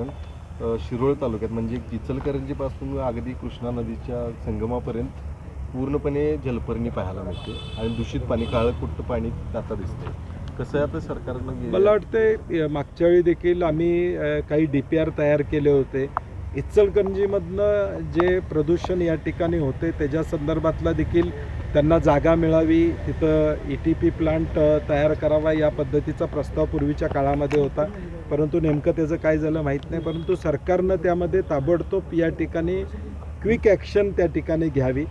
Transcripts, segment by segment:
कारण शिरोळ तालुक्यात म्हणजे इचलकरंजीपासून अगदी कृष्णा नदीच्या संगमापर्यंत पूर्णपणे जलपर्णी पाहायला मिळते आणि दूषित पाणी काळं पाणी आता दिसते. कसं आहे आता सरकारनं मला वाटते मागच्या वेळी देखील आम्ही काही DPR तयार केले होते. इचलकरंजीमधनं जे प्रदूषण या ठिकाणी होते त्याच्या संदर्भातला देखील त्यांना जागा मिळावी, तिथं ETP प्लांट तयार करावा या पद्धतीचा प्रस्ताव पूर्वीच्या काळामध्ये होता. परंतु नेमकं त्याचं काय झालं माहीत नाही. परंतु सरकारनं त्यामध्ये ताबडतोब या ठिकाणी क्विक ॲक्शन त्या ठिकाणी घ्यावी,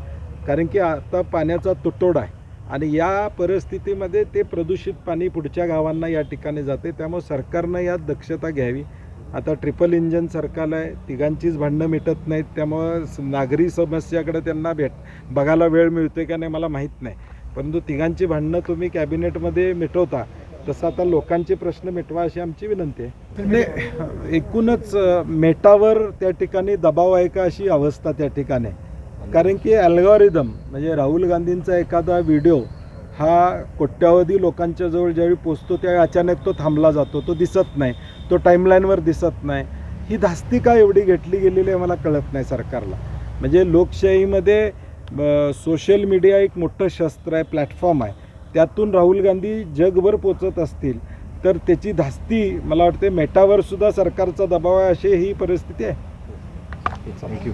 कारण की आता पाण्याचा तुटवडा आहे आणि या परिस्थितीमध्ये ते प्रदूषित पाणी पुढच्या गावांना या ठिकाणी जाते. त्यामुळे सरकारनं यात दक्षता घ्यावी. आता ट्रिपल इंजन सरकार आहे, तिघांचीच भांडणं मिटत नाहीत, त्यामुळं नागरी समस्याकडे त्यांना बघायला वेळ मिळतोय का नाही मला माहीत नाही. परंतु तिघांची भांडणं तुम्ही कॅबिनेटमध्ये मिटवता, तसं आता लोकांचे प्रश्न मिटवा अशी आमची विनंती आहे. नाही, एकूणच मेटावर त्या ठिकाणी दबाव आहे का अशी अवस्था त्या ठिकाणी आहे. कारण की अल्गोरिदम म्हणजे राहुल गांधींचा एखादा व्हिडिओ हा कोट्यावधी लोकांच्या जवळ ज्यावेळी पोचतो त्यावेळी अचानक तो थांबला जातो, तो दिसत नाही, तो टाईमलाईनवर दिसत नाही. ही धास्ती का एवढी घेतली गेलेली आहे मला कळत नाही सरकारला. म्हणजे लोकशाहीमध्ये सोशल मीडिया एक मोठं शस्त्र आहे, प्लॅटफॉर्म आहे. त्यातून राहुल गांधी जगभर पोचत असतील तर त्याची धास्ती मला वाटते मेटावर सुद्धा सरकारचा दबाव आहे अशी ही परिस्थिती आहे. थँक्यू.